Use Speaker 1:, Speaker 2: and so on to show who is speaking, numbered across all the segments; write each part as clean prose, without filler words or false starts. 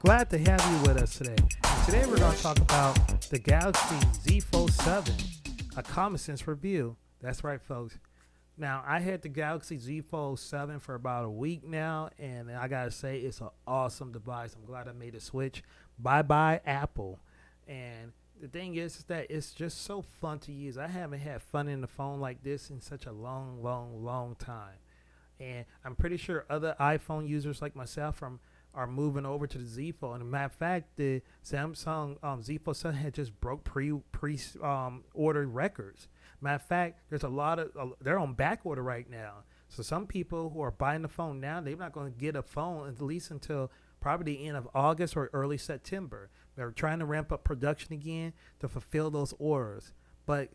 Speaker 1: Glad to have you with us today. And today we're going to talk about the Galaxy zFold 7, a common sense review. That's right, folks. Now, I had the Galaxy zFold 7 for about a week now, and I got to say, it's an awesome device. I'm glad I made a switch. Bye-bye, Apple. And the thing is that it's just so fun to use. I haven't had fun in the phone like this in such a long time. And I'm pretty sure other iPhone users like myself are moving over to the zFold. And as a matter of fact, the Samsung zFold 7 had just broke ordered records. Matter of fact, there's a lot of they're on back order right now. So some people who are buying the phone now, they're not going to get a phone at least until probably the end of August or early September. They're trying to ramp up production again to fulfill those orders. But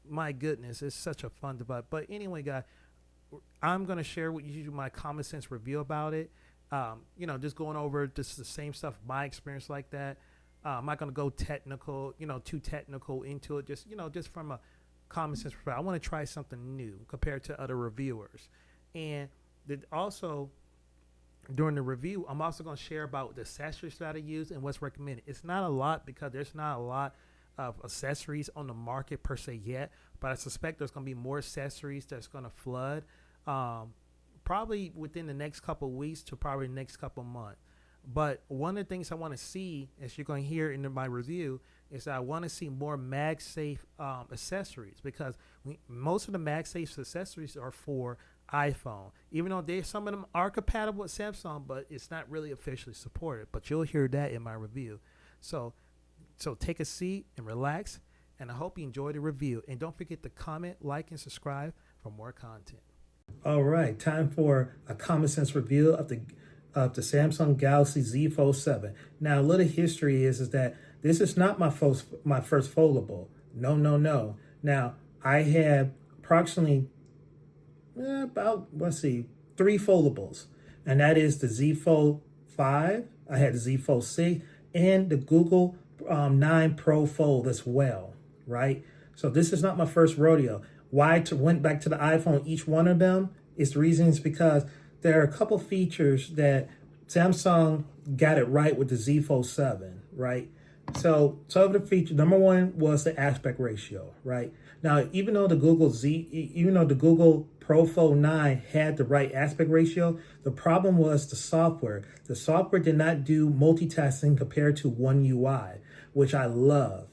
Speaker 1: my goodness, it's such a fun device. But anyway, guys, I'm going to share with you my common sense review about it. Just going over just the same stuff, my experience like that. I'm not going to go technical, too technical into it. Just from a common sense perspective. I want to try something new compared to other reviewers. And also, during the review, I'm also going to share about the accessories that I use and what's recommended. It's not a lot because there's not a lot of accessories on the market per se yet, but I suspect there's going to be more accessories that's going to flood probably within the next couple of weeks to probably the next couple of months. But one of the things I want to see, as you're going to hear in my review, is that I want to see more MagSafe accessories, because most of the MagSafe accessories are for iPhone. Even though some of them are compatible with Samsung, but it's not really officially supported. But you'll hear that in my review. So take a seat and relax, and I hope you enjoy the review. And don't forget to comment, like, and subscribe for more content. All right, time for a common sense review of the Samsung Galaxy zFold 7. Now, a little history is that this is not my first foldable. No. Now, I had approximately three foldables, and that is the zFold 5. I had the zFold 6 and the Google 9 Pro Fold as well, right? So this is not my first rodeo. Why I went back to the iPhone, each one of them, is the reason is because there are a couple features that Samsung got it right with the zFold 7, right? So of the feature, number one was the aspect ratio, right? Now, even though the Google Pro Fold 9 had the right aspect ratio, the problem was the software. The software did not do multitasking compared to One UI, which I love.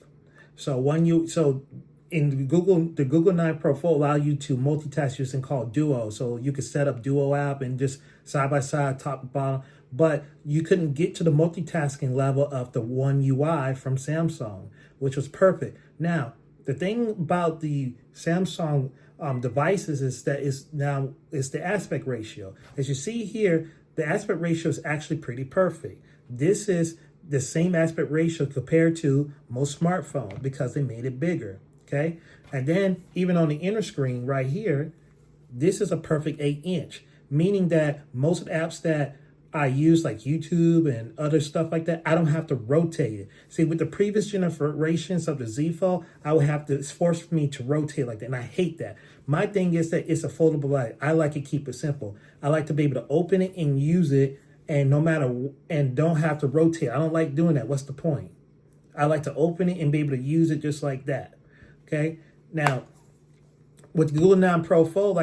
Speaker 1: In the Google 9 Pro Fold allow you to multitask using called Duo. So you could set up Duo app and just side by side, top to bottom. But you couldn't get to the multitasking level of the One UI from Samsung, which was perfect. Now, the thing about the Samsung devices is that it's the aspect ratio. As you see here, the aspect ratio is actually pretty perfect. This is the same aspect ratio compared to most smartphones because they made it bigger. Okay, and then even on the inner screen right here, this is a perfect 8-inch, meaning that most of the apps that I use, like YouTube and other stuff like that, I don't have to rotate it. See, with the previous generations of the zFold, it's forced me to rotate like that, and I hate that. My thing is that it's a foldable light. I like to keep it simple. I like to be able to open it and use it, and don't have to rotate. I don't like doing that. What's the point? I like to open it and be able to use it just like that. Okay. Now, with the Google 9 Pro Fold,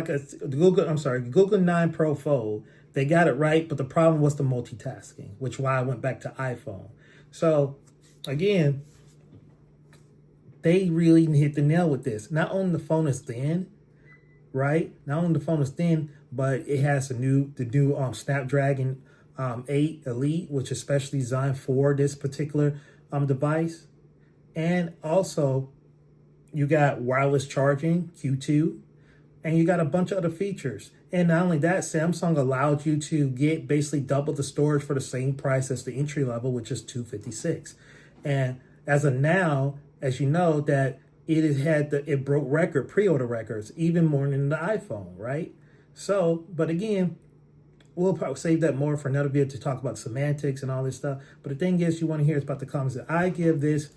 Speaker 1: Google 9 Pro Fold, they got it right, but the problem was the multitasking, which is why I went back to iPhone. So, again, they really hit the nail with this. Not only the phone is thin, right? Not only the phone is thin, but it has the new Snapdragon 8 Elite, which is specially designed for this particular device, and also you got wireless charging, Q2, and you got a bunch of other features. And not only that, Samsung allowed you to get basically double the storage for the same price as the entry level, which is $256. And as of now, as you know, that it broke pre-order records, even more than the iPhone, right? So, but again, we'll probably save that more for another video to talk about semantics and all this stuff. But the thing is, you want to hear is about the comments. I give this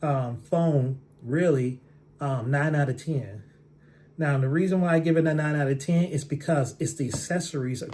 Speaker 1: phone really 9 out of 10. Now, the reason why I give it a 9 out of 10 is because it's the accessories, the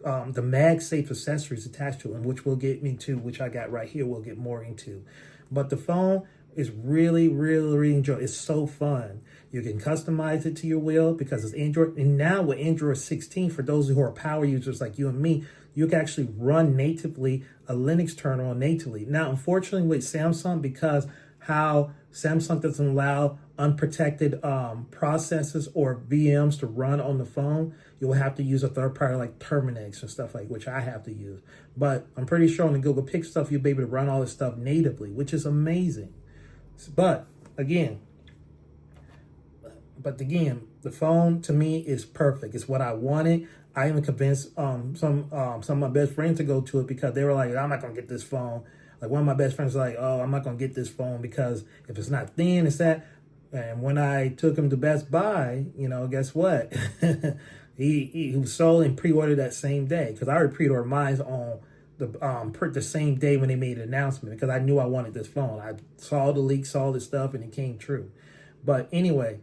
Speaker 1: MagSafe accessories attached to it, which we'll get into, which I got right here, we'll get more into. But the phone is really, really, really enjoyable. It's so fun. You can customize it to your will because it's Android. And now with Android 16, for those who are power users like you and me, you can actually run natively a Linux terminal natively. Now, unfortunately with Samsung, because how Samsung doesn't allow unprotected processes or VMs to run on the phone, you'll have to use a third party like Terminix and stuff like, which I have to use. But I'm pretty sure on the Google Pixel stuff, you'll be able to run all this stuff natively, which is amazing. But again, the phone to me is perfect. It's what I wanted. I even convinced some of my best friends to go to it because they were like, I'm not gonna get this phone. Like one of my best friends was like, oh, I'm not gonna get this phone because if it's not thin, it's that. And when I took him to Best Buy, you know, guess what? he was sold and pre-ordered that same day because I already pre-ordered mine on the same day when they made the announcement because I knew I wanted this phone. I saw the leak, saw the stuff, and it came true. But anyway,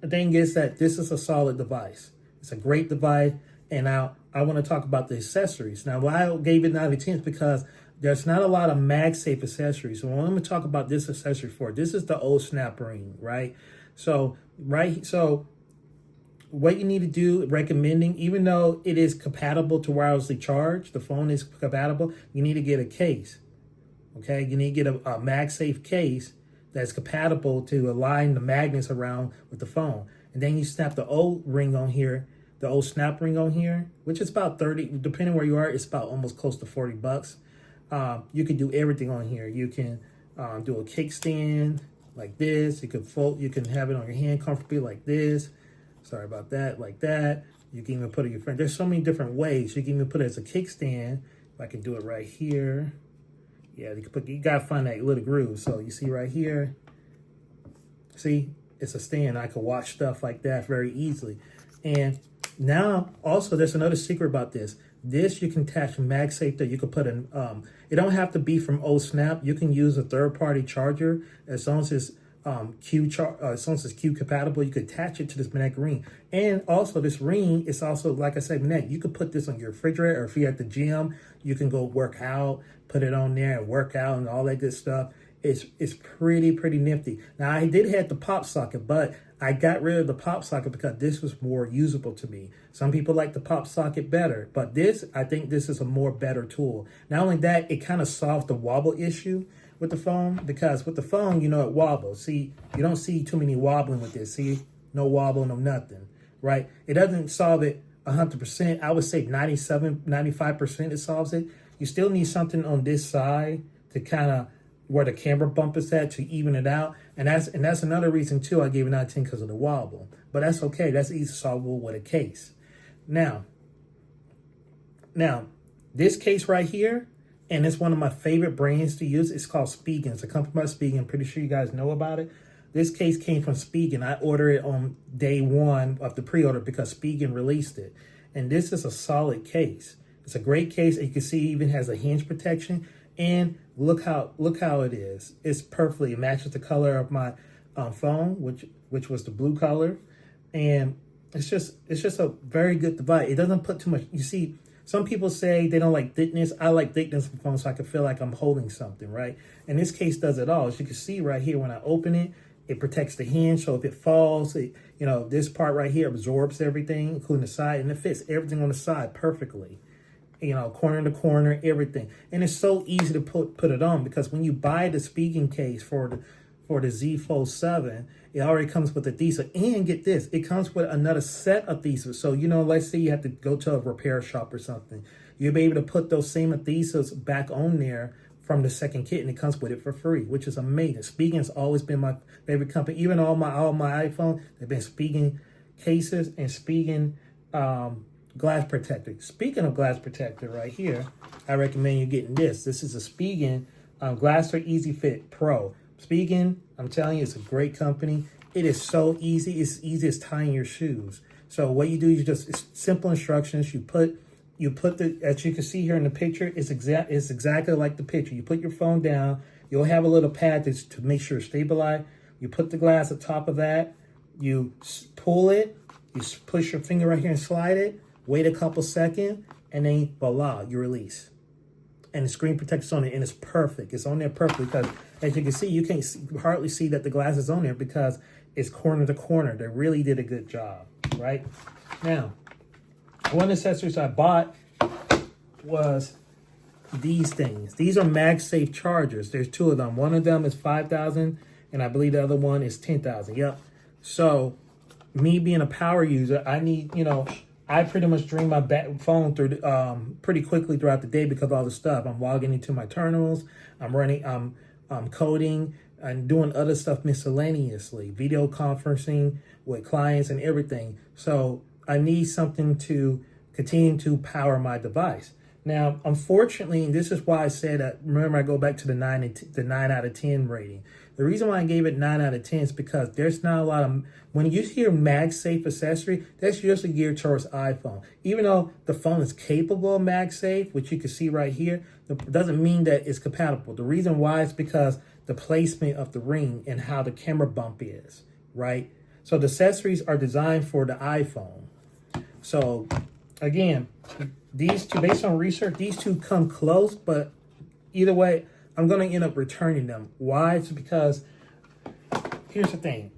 Speaker 1: the thing is that this is a solid device. It's a great device, and now I want to talk about the accessories. Now, why I gave it 9 out of 10 is because there's not a lot of MagSafe accessories. So I'm going to talk about this accessory for it. This is the old snap ring, right? So what you need to do, recommending, even though it is compatible to wirelessly charge, the phone is compatible, you need to get a case, okay? You need to get a MagSafe case that's compatible to align the magnets around with the phone. And then you snap the old ring on here, the old snap ring on here, which is about 30, depending where you are, it's about almost close to 40 bucks. You can do everything on here. You can do a kickstand like this. You can fold, you can have it on your hand comfortably like this. Sorry about that, like that. You can even put it in your friend. There's so many different ways. You can even put it as a kickstand. If I can do it right here. Yeah, you gotta find that little groove. So you see right here, see, it's a stand. I can watch stuff like that very easily. And now, also, there's another secret about this. This you can attach MagSafe that you can put in. It don't have to be from old Snap. You can use a third-party charger as long as it's Q compatible. You could attach it to this magnetic ring. And also, this ring is also, like I said, magnetic. You could put this on your refrigerator, or if you're at the gym, you can go work out, put it on there and work out and all that good stuff. It's pretty nifty. Now, I did have the pop socket, but I got rid of the pop socket because this was more usable to me. Some people like the pop socket better, but I think this is a more better tool. Not only that, it kind of solved the wobble issue with the phone, because with the phone, you know, it wobbles. See, you don't see too many wobbling with this. See, no wobble, no nothing, right? It doesn't solve it 100%. I would say 97, 95% it solves it. You still need something on this side to kind of where the camera bump is at to even it out. And that's another reason too I gave it 9 out of 10 because of the wobble. But that's okay. That's easy solvable with a case. Now, this case right here, and it's one of my favorite brands to use. It's called Spigen. It's a company by Spigen. I'm pretty sure you guys know about it. This case came from Spigen. I ordered it on day 1 of the pre-order because Spigen released it. And this is a solid case. It's a great case. You can see it even has a hinge protection. And look how it is. It's perfectly, it matches the color of my phone, which was the blue color. And it's just a very good device. It doesn't put too much. You see, some people say they don't like thickness. I like thickness of the phone so I can feel like I'm holding something, right? And this case does it all. As you can see right here, when I open it, it protects the hinge. So if it falls, this part right here absorbs everything, including the side, and it fits everything on the side perfectly. Corner to corner, everything. And it's so easy to put it on because when you buy the Spigen case for the zFold 7, it already comes with adhesive. And get this, it comes with another set of adhesives. So, let's say you have to go to a repair shop or something. You'll be able to put those same adhesives back on there from the second kit, and it comes with it for free, which is amazing. Spigen's always been my favorite company. Even all my iPhone, they've been Spigen cases and Spigen glass protector. Speaking of glass protector right here, I recommend you getting this. This is a Spigen Glass Easy Fit Pro. Spigen, I'm telling you, it's a great company. It is so easy. It's easy as tying your shoes. So what you do, it's simple instructions. You put as you can see here in the picture, it's exactly like the picture. You put your phone down. You'll have a little pad to make sure it's stabilized. You put the glass on top of that. You pull it, you push your finger right here and slide it, wait a couple seconds, and then voila, you release. And the screen protector's on it, and it's perfect. It's on there perfectly because, as you can see, you can't hardly see that the glass is on there because it's corner to corner. They really did a good job, right? Now, one of the accessories I bought was these things. These are MagSafe chargers. There's two of them. One of them is 5,000, and I believe the other one is 10,000. Yep. So, me being a power user, I need, I pretty much drain my phone through pretty quickly throughout the day because of all the stuff. I'm logging into my terminals. I'm running, I'm coding and doing other stuff miscellaneously, video conferencing with clients and everything. So I need something to continue to power my device. Now, unfortunately, and this is why I said that, remember I go back to the 9 out of 10 rating. The reason why I gave it 9 out of 10 is because there's not a lot of, when you hear MagSafe accessory, that's usually geared towards iPhone. Even though the phone is capable of MagSafe, which you can see right here, it doesn't mean that it's compatible. The reason why is because the placement of the ring and how the camera bump is, right? So the accessories are designed for the iPhone. So again, these two, based on research, these two come close, but either way, I'm going to end up returning them. Why? It's because, here's the thing.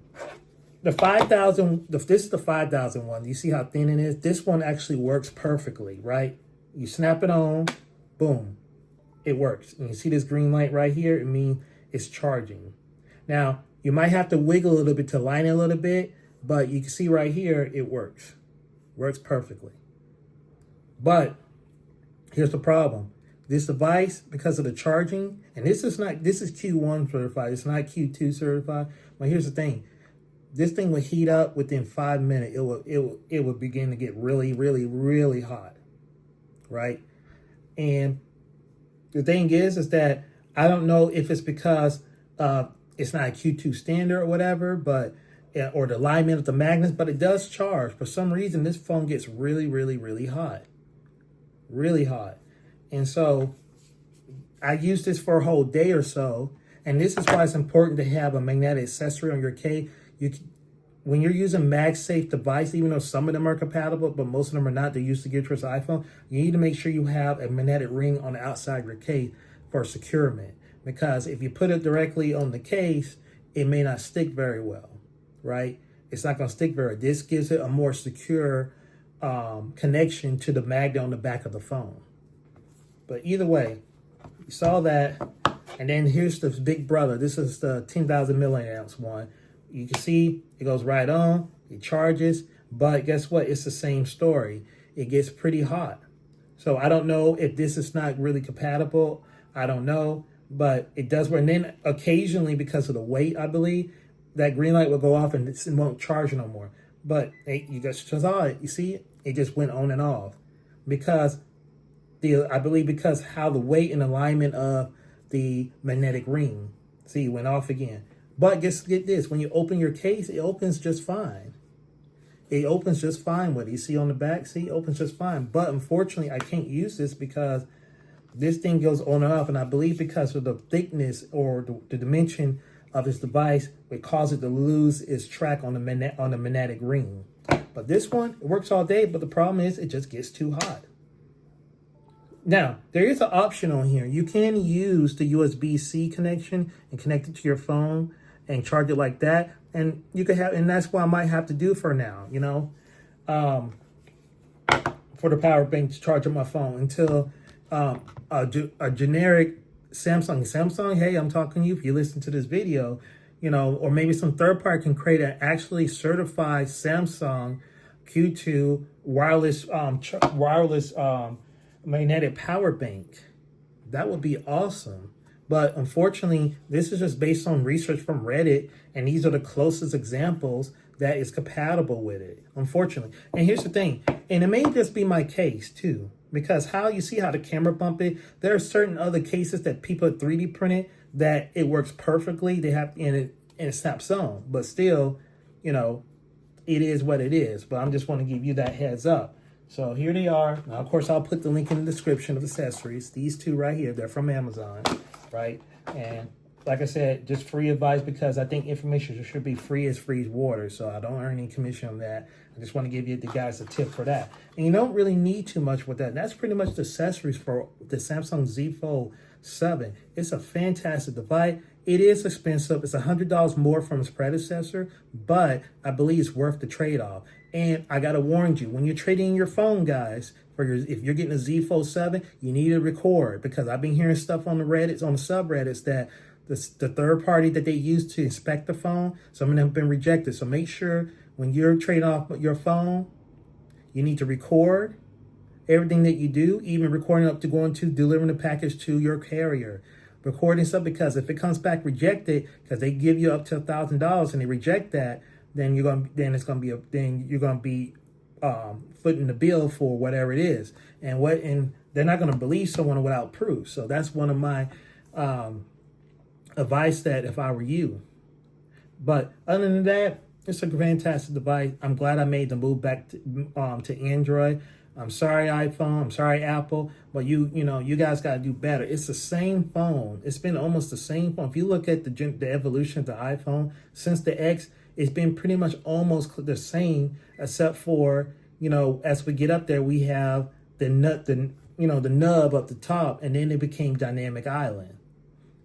Speaker 1: The 5,000, this is the 5,000 one. You see how thin it is? This one actually works perfectly, right? You snap it on, boom, it works. And you see this green light right here? It means it's charging. Now, you might have to wiggle a little bit to line it a little bit, but you can see right here, it works. Works perfectly. But here's the problem. This device, because of the charging, and this is Q1 certified, it's not Q2 certified. But here's the thing. This thing would heat up within 5 minutes. It would begin to get really, really, really hot. Right? And the thing is that I don't know if it's because it's not a Q2 standard or whatever, but or the alignment of the magnets, but it does charge. For some reason, this phone gets really, really, really hot. Really hot. And so I used this for a whole day or so. And this is why it's important to have a magnetic accessory on your case. When you're using MagSafe device, even though some of them are compatible, but most of them are not, they're used to geared towards iPhone, you need to make sure you have a magnetic ring on the outside of your case for securement. Because if you put it directly on the case, it may not stick very well, right? It's not going to stick very well. This gives it a more secure connection to the magnet on the back of the phone. But either way, you saw that. And then here's the big brother. This is the 10,000 milliamps one. You can see it goes right on. It charges. But guess what? It's the same story. It gets pretty hot. So I don't know if this is not really compatible. I don't know. But it does work. And then occasionally, because of the weight, I believe, that green light will go off and it won't charge no more. But hey, you just saw it. You see it? It just went on and off. Because I believe because how the weight and alignment of the magnetic ring. See, it went off again. But get this, when you open your case, it opens just fine. It opens just fine with it. You see on the back, see, it opens just fine. But unfortunately, I can't use this because this thing goes on and off. And I believe because of the thickness or the dimension of this device, it causes it to lose its track on the magnetic ring. But this one, it works all day, but the problem is it just gets too hot. Now, there is an option on here. You can use the USB-C connection and connect it to your phone and charge it like that. And you could have, and that's what I might have to do for now, for the power bank to charge up my phone until a generic Samsung, hey, I'm talking to you if you listen to this video, or maybe some third party can create an actually certified Samsung Q2 wireless magnetic power bank. That would be awesome. But unfortunately, this is just based on research from Reddit, and these are the closest examples that is compatible with it, unfortunately. And here's the thing, and it may just be my case too, because how you see how the camera bump it, there are certain other cases that people 3D printed that it works perfectly. They have and it snaps on, but still, it is what it is. But I'm just want to give you that heads up. So here they are. Now, of course, I'll put the link in the description of accessories. These two right here, they're from Amazon, right? And like I said, just free advice because I think information should be free as water. So I don't earn any commission on that. I just want to give you the guys a tip for that. And you don't really need too much with that. That's pretty much the accessories for the Samsung Z Fold 7. It's a fantastic device. It is expensive. It's $100 more from its predecessor, but I believe it's worth the trade-off. And I gotta warn you, when you're trading your phone, guys, if you're getting a Z Fold 7, you need to record, because I've been hearing stuff on the Reddits, on the subreddits, that the third party that they use to inspect the phone, some of them have been rejected. So make sure when you're trading off your phone, you need to record everything that you do, even recording up to going to delivering the package to your carrier. Recording stuff, because if it comes back rejected, because they give you up to $1,000 and they reject that, then you're gonna be footing the bill for whatever it is, and they're not gonna believe someone without proof. So that's one of my advice, that if I were you. But other than that, it's a fantastic device. I'm glad I made the move back to Android. I'm sorry, iPhone. I'm sorry, Apple. But you guys got to do better. It's the same phone. It's been almost the same phone. If you look at the evolution of the iPhone since the X, it's been pretty much almost the same, except for, as we get up there, we have the nub up the top, and then it became Dynamic Island.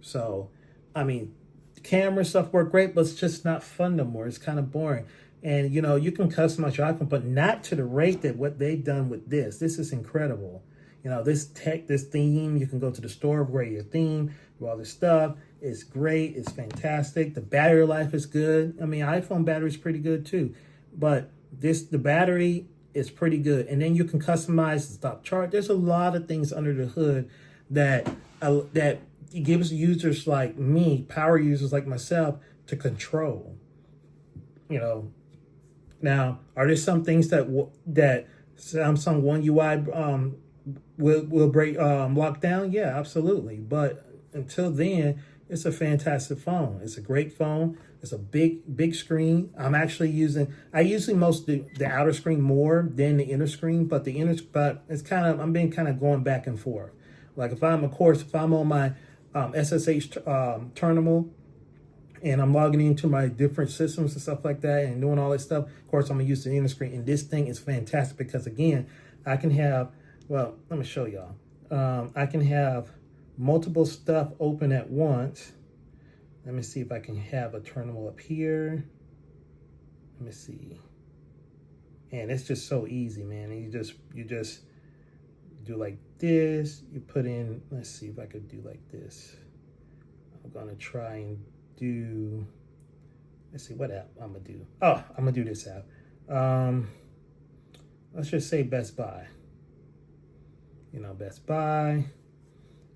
Speaker 1: So, I mean, the camera stuff worked great, but it's just not fun no more. It's kind of boring. And, you can customize your iPhone, but not to the rate that what they've done with this. This is incredible. This theme, you can go to the store, upgrade your theme, do all this stuff. It's great. It's fantastic. The battery life is good. I mean, iPhone battery is pretty good too. But the battery is pretty good. And then you can customize the stop chart. There's a lot of things under the hood that it gives users like me, power users like myself, to control. Now, are there some things that Samsung One UI will break lock down? Yeah, absolutely. But until then, it's a fantastic phone. It's a great phone. It's a big screen. I usually most the outer screen more than the inner screen, but I'm being kind of going back and forth. Like if I'm on my SSH terminal, and I'm logging into my different systems and stuff like that and doing all that stuff, of course, I'm going to use the inner screen. And this thing is fantastic because, again, I can have, let me show y'all. I can have multiple stuff open at once. Let me see if I can have a terminal up here. Let me see. And it's just so easy, man. And you just do like this. You put in, let's see if I could do like this. I'm going to try and let's see what app I'm gonna do. Oh, I'm gonna do this app. Let's just say Best Buy. Best Buy.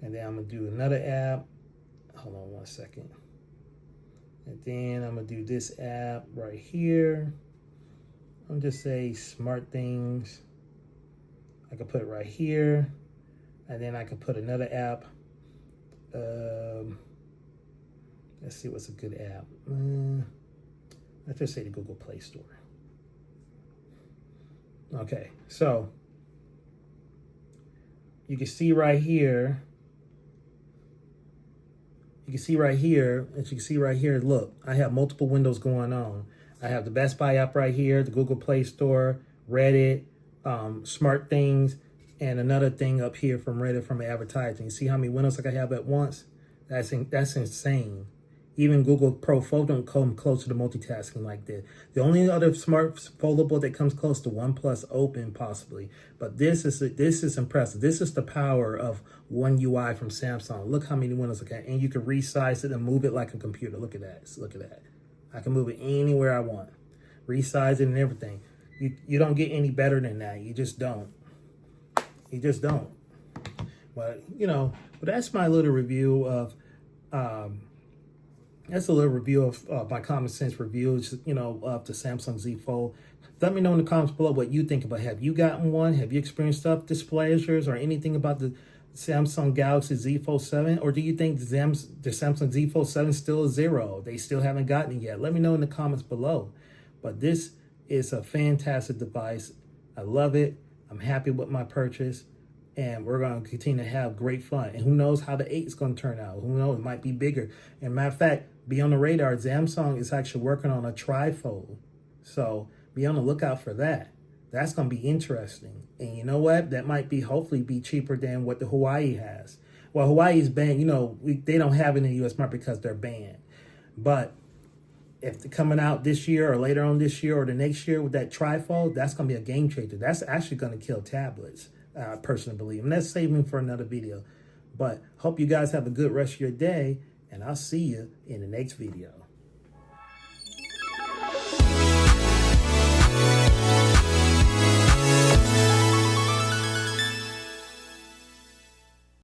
Speaker 1: And then I'm gonna do another app. Hold on one second. And then I'm gonna do this app right here. I'm just say Smart Things. I could put it right here. And then I could put another app. Let's see what's a good app. Let's just say the Google Play Store. Okay, so you can see right here. As you can see right here, look, I have multiple windows going on. I have the Best Buy app right here, the Google Play Store, Reddit, Smart Things, and another thing up here from Reddit from advertising. You see how many windows I have at once? That's insane. Even Google Pro Fold don't come close to the multitasking like this. The only other smart foldable that comes close to OnePlus Open, possibly. But this is impressive. This is the power of One UI from Samsung. Look how many windows I got. And you can resize it and move it like a computer. Look at that. Look at that. I can move it anywhere I want. Resize it and everything. You don't get any better than that. You just don't. You just don't. But, but that's my little review of... That's a little review of my common sense reviews, of the Samsung Z Fold. Let me know in the comments below what you think about it. Have you gotten one? Have you experienced stuff, displeasures, or anything about the Samsung Galaxy Z Fold 7? Or do you think the Samsung Z Fold 7 is still a zero? They still haven't gotten it yet. Let me know in the comments below. But this is a fantastic device. I love it. I'm happy with my purchase. and we're going to continue to have great fun. And who knows how the 8 is going to turn out? Who knows? It might be bigger. And matter of fact, be on the radar. Samsung is actually working on a trifold. So be on the lookout for that. That's going to be interesting. And you know what? That might be hopefully be cheaper than what the Hawaii has. Well, Hawaii's banned. You know, they don't have it in the U.S. market because they're banned. But if they're coming out this year or later on this year or the next year with that trifold, that's going to be a game changer. That's actually going to kill tablets. I personally believe. And that's saving for another video. But hope you guys have a good rest of your day, and I'll see you in the next video.